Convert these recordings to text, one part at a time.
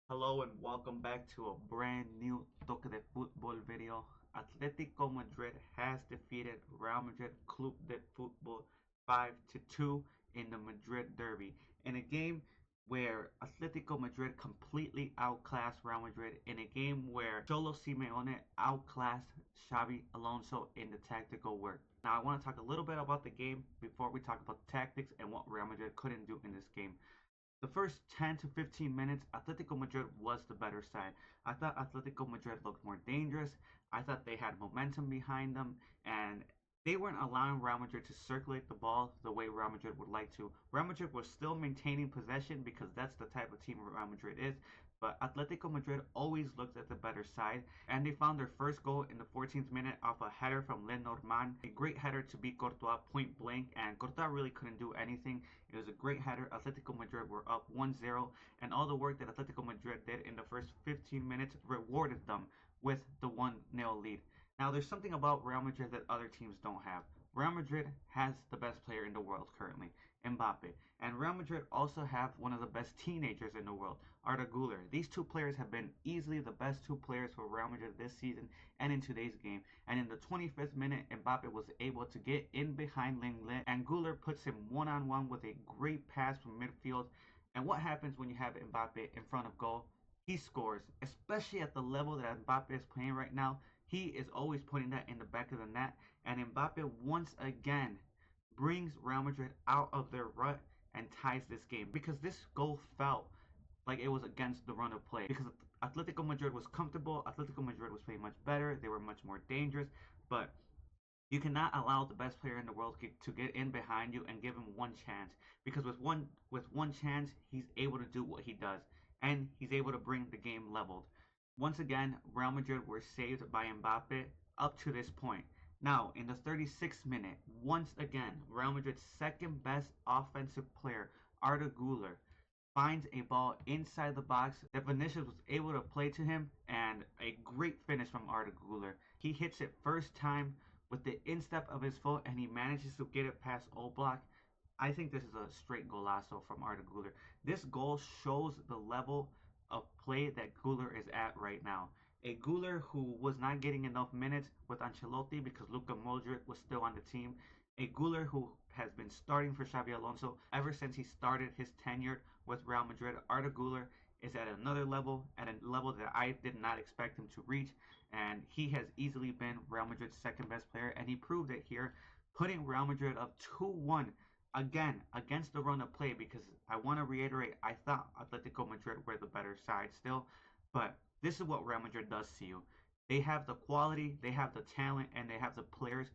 Hello and welcome back to a brand new Toque de Football video. Atletico Madrid has defeated Real Madrid Club de Football 5 to 2 in the Madrid Derby in a game where Atletico Madrid completely outclassed Real Madrid, in a game where Cholo Simeone outclassed Xabi Alonso in the tactical work. Now I want to talk a little bit about the game before we talk about the tactics and what Real Madrid couldn't do in this game. The first 10 to 15 minutes, Atletico Madrid was the better side. I thought Atletico Madrid looked more dangerous. I thought they had momentum behind them, and they weren't allowing Real Madrid to circulate the ball the way Real Madrid would like to. Real Madrid was still maintaining possession because that's the type of team Real Madrid is, but Atletico Madrid always looked at the better side, and they found their first goal in the 14th minute off a header from Lenormand. A great header to beat Courtois point blank, and Courtois really couldn't do anything. It was a great header. Atletico Madrid were up 1-0, and all the work that Atletico Madrid did in the first 15 minutes rewarded them with the 1-0 lead. Now, there's something about Real Madrid that other teams don't have. Real Madrid has the best player in the world currently, Mbappe, and Real Madrid also have one of the best teenagers in the world, Arda Güler. These two players have been easily the best two players for Real Madrid this season and in today's game. And in the 25th minute, Mbappe was able to get in behind Lenglet, and Güler puts him one-on-one with a great pass from midfield. And what happens when you have Mbappe in front of goal? He scores, especially at the level that Mbappe is playing right now. He is always putting that in the back of the net, and Mbappe once again brings Real Madrid out of their rut and ties this game, because this goal felt like it was against the run of play, because Atletico Madrid was comfortable. Atletico Madrid was playing much better. They were much more dangerous, but you cannot allow the best player in the world to get in behind you and give him one chance, because with one chance he's able to do what he does, and he's able to bring the game leveled. Once again, Real Madrid were saved by Mbappe up to this point. Now, in the 36th minute, once again, Real Madrid's second best offensive player, Arda Güler, finds a ball inside the box that Vinicius was able to play to him, and a great finish from Arda Güler. He hits it first time with the instep of his foot, and he manages to get it past Oblak. I think this is a straight golazo from Arda Güler. This goal shows the level of play that Güler is at right now. A Güler who was not getting enough minutes with Ancelotti because Luka Modric was still on the team. A Güler who has been starting for Xabi Alonso ever since he started his tenure with Real Madrid. Arda Güler is at another level, at a level that I did not expect him to reach, and he has easily been Real Madrid's second best player, and he proved it here, putting Real Madrid up 2-1 again against the run of play, because I want to reiterate, I thought Atletico Madrid were the better side still, but this is what Real Madrid does to you. They have the quality, they have the talent, and they have the players.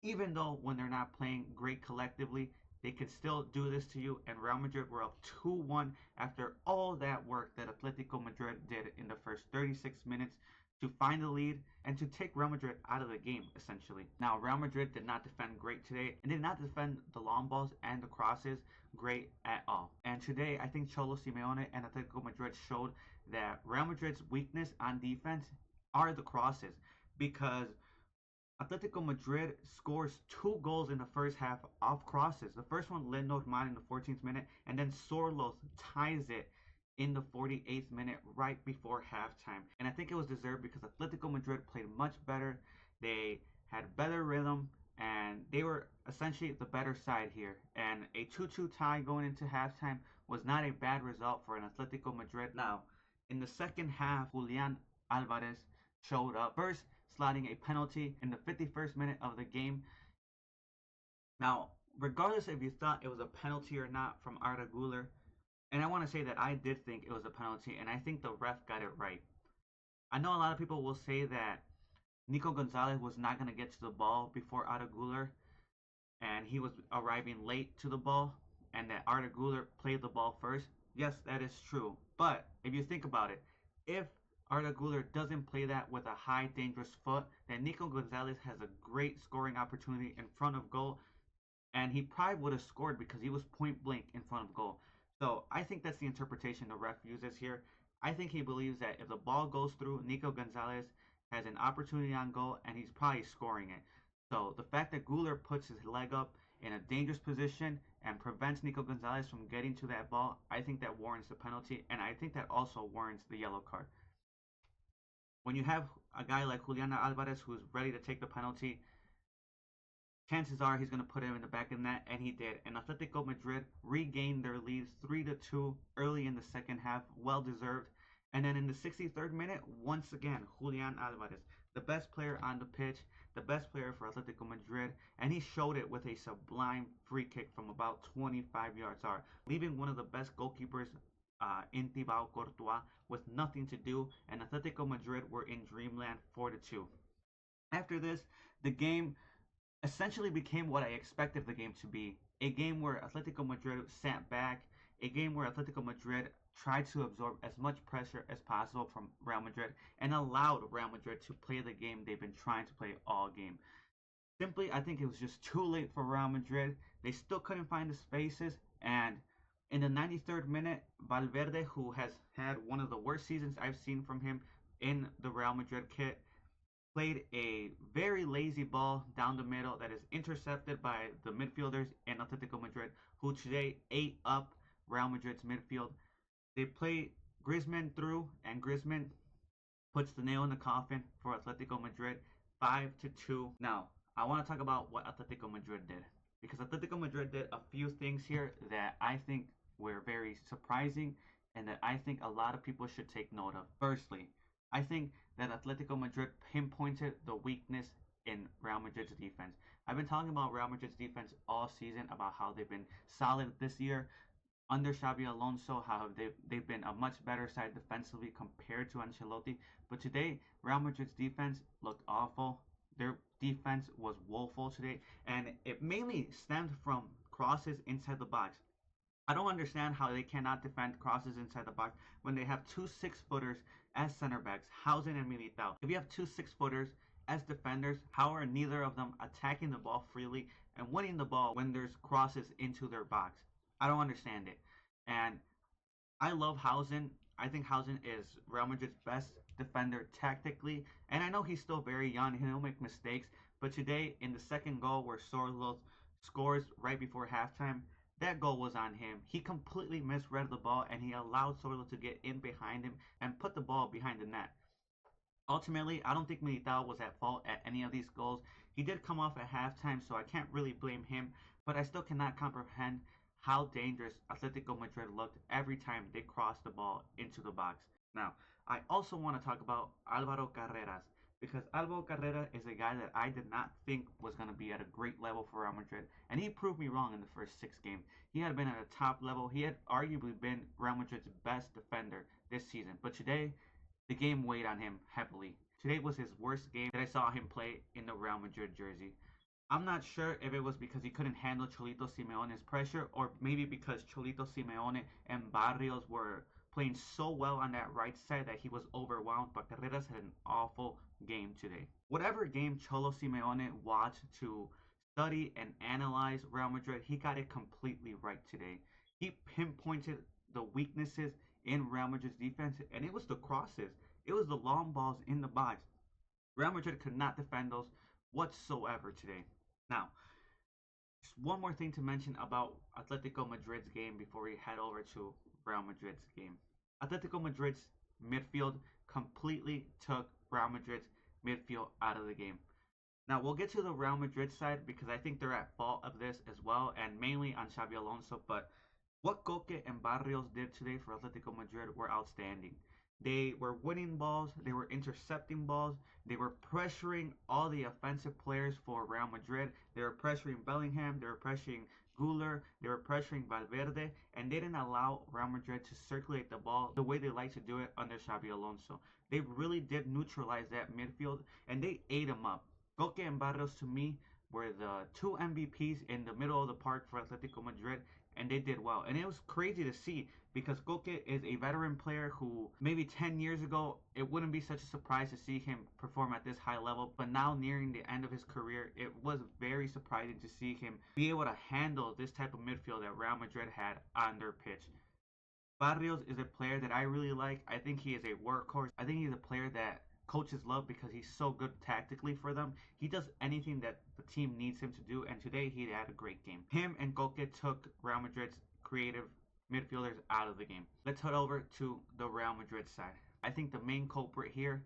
Even though when they're not playing great collectively, they can still do this to you. And Real Madrid were up 2-1 after all that work that Atletico Madrid did in the first 36 minutes to find the lead and to take Real Madrid out of the game, essentially. Now, Real Madrid did not defend great today, and did not defend the long balls and the crosses great at all. And today, I think Cholo Simeone and Atletico Madrid showed that Real Madrid's weakness on defense are the crosses, because Atletico Madrid scores two goals in the first half off crosses. The first one, Lenormand in the 14th minute, and then Sorlos ties it in the 48th minute right before halftime. And I think it was deserved because Atletico Madrid played much better. They had better rhythm, and they were essentially the better side here. And a 2-2 tie going into halftime was not a bad result for an Atletico Madrid. Now, in the second half, Julian Alvarez showed up. First, slotting a penalty in the 51st minute of the game. Now, regardless if you thought it was a penalty or not from Arda Güler, and I want to say that I did think it was a penalty, and I think the ref got it right. I know a lot of people will say that Nico Gonzalez was not going to get to the ball before Arda Güler, and he was arriving late to the ball, and that Arda Güler played the ball first. Yes, that is true. But if you think about it, if Arda Güler doesn't play that with a high dangerous foot, then Nico Gonzalez has a great scoring opportunity in front of goal, and he probably would have scored because he was point blank in front of goal. So I think that's the interpretation the ref uses here. I think he believes that if the ball goes through, Nico Gonzalez has an opportunity on goal, and he's probably scoring it. So the fact that Güler puts his leg up in a dangerous position and prevents Nico Gonzalez from getting to that ball, I think that warrants the penalty, and I think that also warrants the yellow card. When you have a guy like Julian Alvarez who's ready to take the penalty, chances are he's going to put him in the back of the net, and he did. And Atletico Madrid regained their lead 3-2 early in the second half, well deserved. And then in the 63rd minute, once again, Julian Alvarez, the best player on the pitch, the best player for Atletico Madrid, and he showed it with a sublime free kick from about 25 yards out, leaving one of the best goalkeepers in Thibaut Courtois with nothing to do, and Atletico Madrid were in dreamland 4-2. After this, the game essentially became what I expected the game to be. A game where Atletico Madrid sat back, a game where Atletico Madrid tried to absorb as much pressure as possible from Real Madrid and allowed Real Madrid to play the game they've been trying to play all game. Simply, I think it was just too late for Real Madrid. They still couldn't find the spaces, and in the 93rd minute, Valverde, who has had one of the worst seasons I've seen from him in the Real Madrid kit, played a very lazy ball down the middle that is intercepted by the midfielders in Atletico Madrid, who today ate up Real Madrid's midfield. They play Griezmann through, and Griezmann puts the nail in the coffin for Atletico Madrid, 5-2. Now, I want to talk about what Atletico Madrid did, because Atletico Madrid did a few things here that I think were very surprising and that I think a lot of people should take note of. Firstly, I think that Atletico Madrid pinpointed the weakness in Real Madrid's defense. I've been talking about Real Madrid's defense all season, about how they've been solid this year under Xabi Alonso, how they've been a much better side defensively compared to Ancelotti. But today, Real Madrid's defense looked awful. Their defense was woeful today, and it mainly stemmed from crosses inside the box. I don't understand how they cannot defend crosses inside the box when they have two 6-footers as center backs, Housen and Militao. If you have two 6-footers as defenders, how are neither of them attacking the ball freely and winning the ball when there's crosses into their box? I don't understand it. And I love Housen. I think Housen is Real Madrid's best defender tactically, and I know he's still very young and he'll make mistakes, but today in the second goal where Sorloth scores right before halftime, that goal was on him. He completely misread the ball, and he allowed Sorloth to get in behind him and put the ball behind the net. Ultimately, I don't think Militao was at fault at any of these goals. He did come off at halftime, so I can't really blame him, but I still cannot comprehend how dangerous Atletico Madrid looked every time they crossed the ball into the box. Now, I also want to talk about Alvaro Carreras, because Alvaro Carrera is a guy that I did not think was going to be at a great level for Real Madrid, and he proved me wrong in the first 6 games. He had been at a top level. He had arguably been Real Madrid's best defender this season, but today, the game weighed on him heavily. Today was his worst game that I saw him play in the Real Madrid jersey. I'm not sure if it was because he couldn't handle Cholito Simeone's pressure, or maybe because Cholito Simeone and Barrios were playing so well on that right side that he was overwhelmed, but Carreras had an awful game today. Whatever game Cholo Simeone watched to study and analyze Real Madrid, he got it completely right today. He pinpointed the weaknesses in Real Madrid's defense, and it was the crosses. It was the long balls in the box. Real Madrid could not defend those whatsoever today. Now, just one more thing to mention about Atletico Madrid's game before we head over to Real Madrid's game. Atletico Madrid's midfield completely took Real Madrid's midfield out of the game. Now, we'll get to the Real Madrid side because I think they're at fault of this as well, and mainly on Xabi Alonso. But what Koke and Barrios did today for Atletico Madrid were outstanding. They were winning balls, they were intercepting balls, they were pressuring all the offensive players for Real Madrid. They were pressuring Bellingham, they were pressuring Guler, they were pressuring Valverde, and they didn't allow Real Madrid to circulate the ball the way they like to do it under Xabi Alonso. They really did neutralize that midfield, and they ate them up. Koke and Barrios, to me, were the 2 MVPs in the middle of the park for Atletico Madrid, and they did well. And it was crazy to see because Koke is a veteran player who maybe 10 years ago, it wouldn't be such a surprise to see him perform at this high level. But now nearing the end of his career, it was very surprising to see him be able to handle this type of midfield that Real Madrid had on their pitch. Barrios is a player that I really like. I think he is a workhorse. I think he's a player that coaches love because he's so good tactically for them. He does anything that the team needs him to do, and today he had a great game. Him and Koke took Real Madrid's creative midfielders out of the game. Let's head over to the Real Madrid side. I think the main culprit here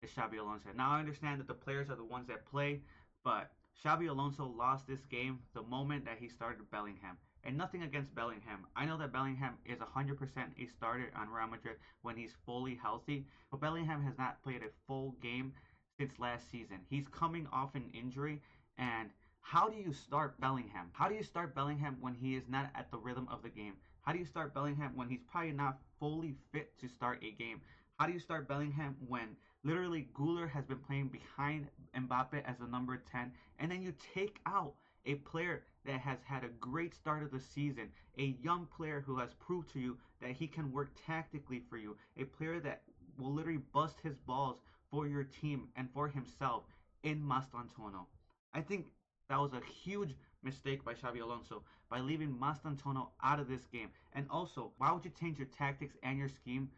is Xabi Alonso. Now I understand that the players are the ones that play, but Xabi Alonso lost this game the moment that he started Bellingham. And nothing against Bellingham. I know that Bellingham is 100% a starter on Real Madrid when he's fully healthy, but Bellingham has not played a full game since last season. He's coming off an injury, and how do you start Bellingham? How do you start Bellingham when he is not at the rhythm of the game? How do you start Bellingham when he's probably not fully fit to start a game? How do you start Bellingham when literally Güler has been playing behind Mbappe as the number 10, and then you take out a player that has had a great start of the season, a young player who has proved to you that he can work tactically for you, a player that will literally bust his balls for your team and for himself in Mastantuono. I think that was a huge mistake by Xabi Alonso by leaving Mastantuono out of this game. And also, why would you change your tactics and your scheme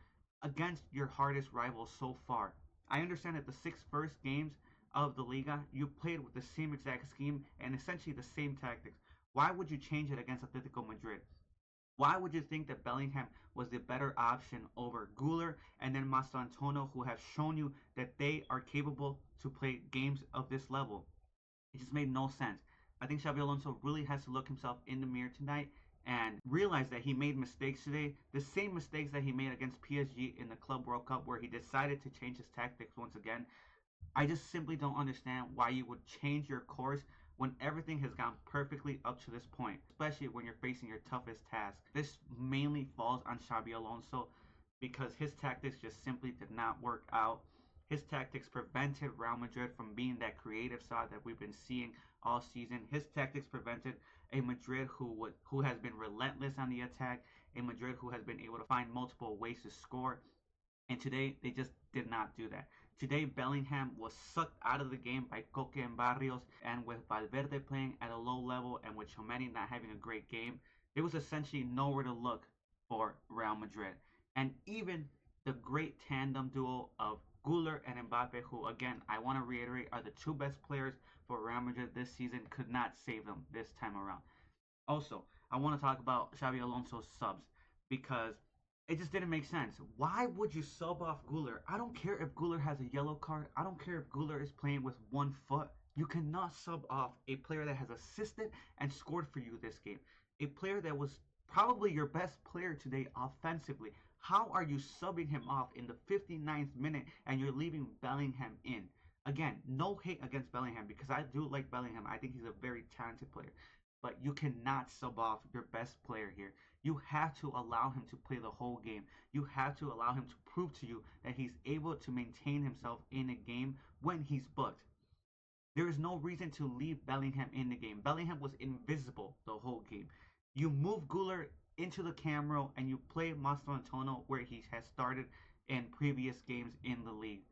against your hardest rival so far? I understand that the first 6 games of the Liga, you played with the same exact scheme and essentially the same tactics. Why would you change it against Atletico Madrid? Why would you think that Bellingham was the better option over Güler and then Mastantuono, who have shown you that they are capable to play games of this level? It just made no sense. I think Xabi Alonso really has to look himself in the mirror tonight and realize that he made mistakes today, the same mistakes that he made against PSG in the Club World Cup, where he decided to change his tactics once again. I just simply don't understand why you would change your course when everything has gone perfectly up to this point, especially when you're facing your toughest task. This mainly falls on Xabi Alonso because his tactics just simply did not work out. His tactics prevented Real Madrid from being that creative side that we've been seeing all season. His tactics prevented a Madrid who has been relentless on the attack, a Madrid who has been able to find multiple ways to score. And today, they just did not do that. Today, Bellingham was sucked out of the game by Koke and Barrios, and with Valverde playing at a low level and with Tchouameni not having a great game, there was essentially nowhere to look for Real Madrid. And even the great tandem duo of Güler and Mbappe, who again, I want to reiterate, are the 2 best players for Real Madrid this season, could not save them this time around. Also, I want to talk about Xabi Alonso's subs because it just didn't make sense. Why would you sub off Güler? I don't care if Güler has a yellow card. I don't care if Güler is playing with 1 foot. You cannot sub off a player that has assisted and scored for you this game. A player that was probably your best player today offensively. How are you subbing him off in the 59th minute and you're leaving Bellingham in? Again, no hate against Bellingham because I do like Bellingham. I think he's a very talented player. But you cannot sub off your best player here. You have to allow him to play the whole game. You have to allow him to prove to you that he's able to maintain himself in a game when he's booked. There is no reason to leave Bellingham in the game. Bellingham was invisible the whole game. You move Güler into the camera and you play Mastantuono where he has started in previous games in the league.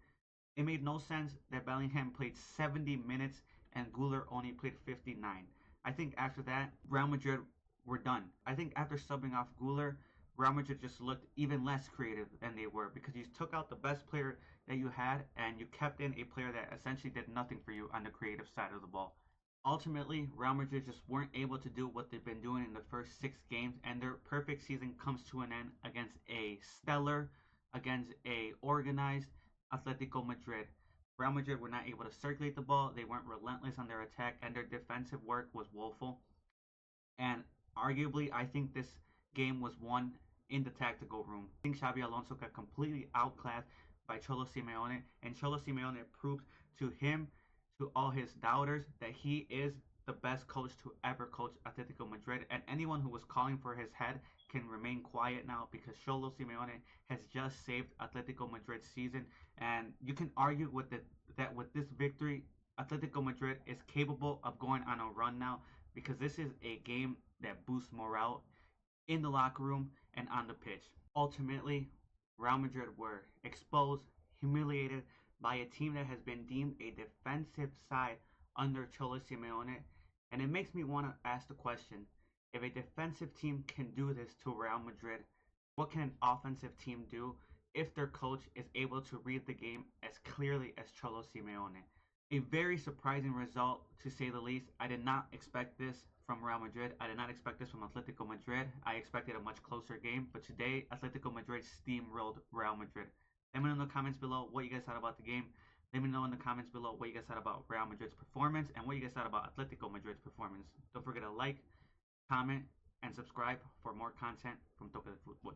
It made no sense that Bellingham played 70 minutes and Güler only played 59. I think after that, Real Madrid were done. I think after subbing off Güler, Real Madrid just looked even less creative than they were because you took out the best player that you had and you kept in a player that essentially did nothing for you on the creative side of the ball. Ultimately, Real Madrid just weren't able to do what they've been doing in the first 6 games, and their perfect season comes to an end against a stellar, against a organized Atletico Madrid. Real Madrid were not able to circulate the ball. They weren't relentless on their attack, and their defensive work was woeful. And arguably, I think this game was won in the tactical room. I think Xabi Alonso got completely outclassed by Cholo Simeone, and Cholo Simeone proved to him, to all his doubters, that he is the best coach to ever coach Atletico Madrid. And anyone who was calling for his head can remain quiet now because Cholo Simeone has just saved Atletico Madrid's season. And you can argue with that with this victory, Atletico Madrid is capable of going on a run now because this is a game that boosts morale in the locker room and on the pitch. Ultimately, Real Madrid were exposed, humiliated by a team that has been deemed a defensive side under Cholo Simeone. And it makes me want to ask the question, if a defensive team can do this to Real Madrid, what can an offensive team do if their coach is able to read the game as clearly as Cholo Simeone. A very surprising result, to say the least. I did not expect this from Real Madrid. I did not expect this from Atletico Madrid. I expected a much closer game, but today Atletico Madrid steamrolled Real Madrid. Let me know in the comments below what you guys thought about the game. Let me know in the comments below what you guys thought about Real Madrid's performance and what you guys thought about Atletico Madrid's performance. Don't forget to like, comment, and subscribe for more content from Toque de Football.